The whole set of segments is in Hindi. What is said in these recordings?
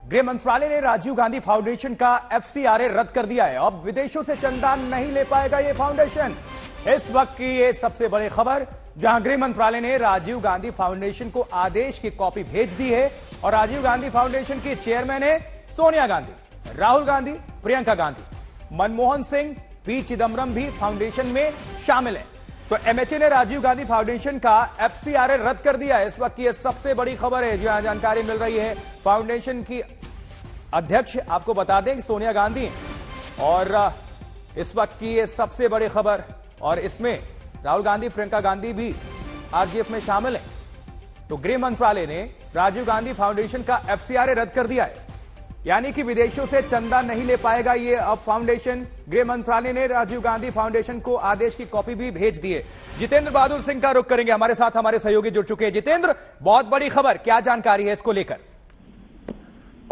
गृह मंत्रालय ने राजीव गांधी फाउंडेशन का एफसीआरए रद्द कर दिया है। अब विदेशों से चंदा नहीं ले पाएगा ये फाउंडेशन। इस वक्त की ये सबसे बड़ी खबर, जहां गृह मंत्रालय ने राजीव गांधी फाउंडेशन को आदेश की कॉपी भेज दी है और राजीव गांधी फाउंडेशन की चेयरमैन है सोनिया गांधी, राहुल गांधी, प्रियंका गांधी, मनमोहन सिंह, पी चिदम्बरम भी फाउंडेशन में शामिल है। तो एमएचए ने राजीव गांधी फाउंडेशन का एफसीआरए रद्द कर दिया है। इस वक्त की यह सबसे बड़ी खबर है, जहां जानकारी मिल रही है फाउंडेशन की अध्यक्ष आपको बता दें कि सोनिया गांधी, और इस वक्त की यह सबसे बड़ी खबर, और इसमें राहुल गांधी, प्रियंका गांधी भी आरजीएफ में शामिल है। तो गृह मंत्रालय ने राजीव गांधी फाउंडेशन का एफसीआरए रद्द कर दिया है, यानी कि विदेशों से चंदा नहीं ले पाएगा ये अब फाउंडेशन। गृह मंत्रालय ने राजीव गांधी फाउंडेशन को आदेश की कॉपी भी भेज दी है। जितेंद्र बहादुर सिंह का रुख करेंगे, हमारे साथ हमारे सहयोगी जुड़ चुके हैं। जितेंद्र, बहुत बड़ी खबर, क्या जानकारी है इसको लेकर?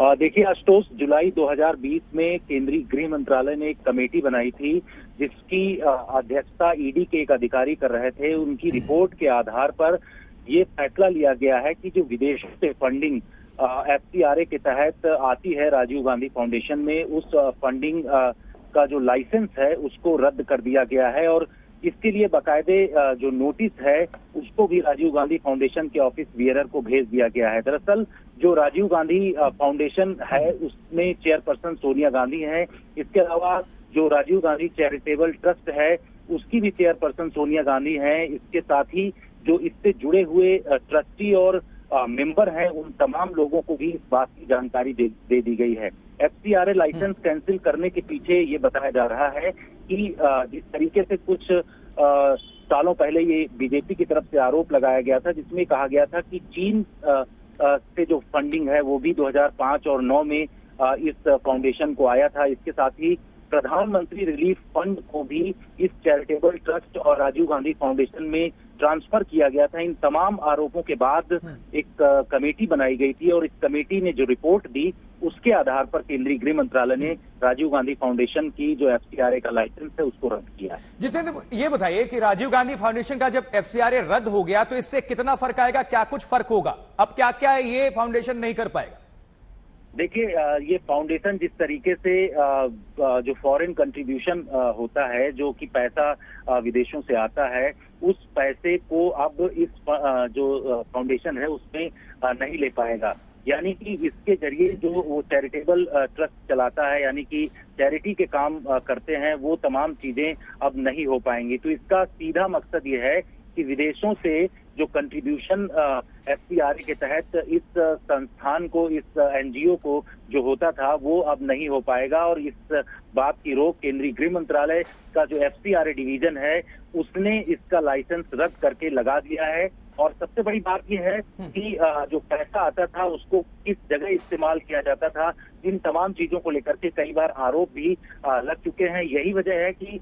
देखिए आशुतोष, जुलाई 2020 में केंद्रीय गृह मंत्रालय ने एक कमेटी बनाई थी जिसकी अध्यक्षता ईडी के एक अधिकारी कर रहे थे। उनकी रिपोर्ट के आधार पर ये फैसला लिया गया है कि जो विदेशों से फंडिंग एफसीआरए के तहत आती है राजीव गांधी फाउंडेशन में, उस फंडिंग का जो लाइसेंस है उसको रद्द कर दिया गया है और इसके लिए बाकायदे जो नोटिस है उसको भी राजीव गांधी फाउंडेशन के ऑफिस बियरर को भेज दिया गया है। दरअसल जो राजीव गांधी फाउंडेशन है उसमें चेयरपर्सन सोनिया गांधी हैं। इसके अलावा जो राजीव गांधी चैरिटेबल ट्रस्ट है उसकी भी चेयरपर्सन सोनिया गांधी हैं। इसके साथ ही जो इससे जुड़े हुए ट्रस्टी और मेंबर हैं, उन तमाम लोगों को भी इस बात की जानकारी दे दी गई है। एफसीआरए लाइसेंस कैंसिल करने के पीछे ये बताया जा रहा है कि जिस तरीके से कुछ सालों पहले ये बीजेपी की तरफ से आरोप लगाया गया था, जिसमें कहा गया था कि चीन से जो फंडिंग है वो भी 2005 और 9 में इस फाउंडेशन को आया था। इसके साथ ही प्रधानमंत्री रिलीफ फंड को भी इस चैरिटेबल ट्रस्ट और राजीव गांधी फाउंडेशन में ट्रांसफर किया गया था। इन तमाम आरोपों के बाद एक कमेटी बनाई गई थी और इस कमेटी ने जो रिपोर्ट दी उसके आधार पर केंद्रीय गृह मंत्रालय ने राजीव गांधी फाउंडेशन की जो एफसीआरए का लाइसेंस है उसको रद्द किया है। जितेंद्र, ये बताइए कि राजीव गांधी फाउंडेशन का जब एफसीआरए रद्द हो गया तो इससे कितना फर्क आएगा, क्या कुछ फर्क होगा? अब क्या क्या ये फाउंडेशन नहीं कर पाएगा? देखिए, ये फाउंडेशन जिस तरीके से जो फॉरेन कंट्रीब्यूशन होता है, जो कि पैसा विदेशों से आता है, उस पैसे को अब इस जो फाउंडेशन है उसमें नहीं ले पाएगा। यानी कि इसके जरिए जो वो चैरिटेबल ट्रस्ट चलाता है, यानी कि चैरिटी के काम करते हैं, वो तमाम चीजें अब नहीं हो पाएंगी। तो इसका सीधा मकसद ये है कि विदेशों से जो कंट्रीब्यूशन एफसीआरए के तहत इस संस्थान को, इस एनजीओ को जो होता था वो अब नहीं हो पाएगा और इस बात की रोक केंद्रीय गृह मंत्रालय का जो एफसीआरए डिवीजन है उसने इसका लाइसेंस रद्द करके लगा दिया है। और सबसे बड़ी बात यह है कि जो पैसा आता था उसको किस जगह इस्तेमाल किया जाता था, इन तमाम चीजों को लेकर के कई बार आरोप भी लग चुके हैं। यही वजह है कि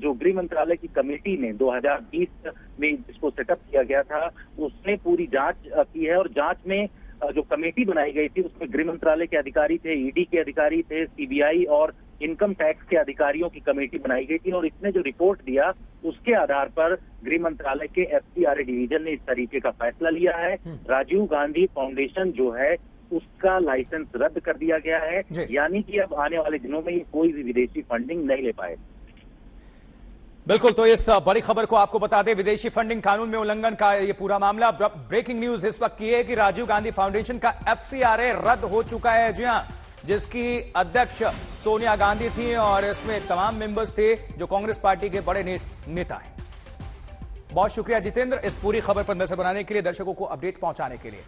जो गृह मंत्रालय की कमेटी ने 2020 में जिसको सेटअप किया गया था उसने पूरी जांच की है और जांच में जो कमेटी बनाई गई थी उसमें गृह मंत्रालय के अधिकारी थे, ईडी के अधिकारी थे, सीबीआई और इनकम टैक्स के अधिकारियों की कमेटी बनाई गई थी और इसने जो रिपोर्ट दिया उसके आधार पर गृह मंत्रालय के एफसीआरए डिवीजन ने इस तरीके का फैसला लिया है। राजीव गांधी फाउंडेशन जो है उसका लाइसेंस रद्द कर दिया गया है, यानी कि अब आने वाले दिनों में कोई भी विदेशी फंडिंग नहीं ले पाए। बिल्कुल, तो इस बड़ी खबर को आपको बता दें, विदेशी फंडिंग कानून में उल्लंघन का ये पूरा मामला। ब्रेकिंग न्यूज इस वक्त की है कि राजीव गांधी फाउंडेशन का एफसीआरए रद्द हो चुका है, जी हां, जिसकी अध्यक्ष सोनिया गांधी थी और इसमें तमाम मेंबर्स थे जो कांग्रेस पार्टी के बड़े नेता हैं। बहुत शुक्रिया जितेंद्र इस पूरी खबर पर नजर बनाने के लिए, दर्शकों को अपडेट पहुंचाने के लिए।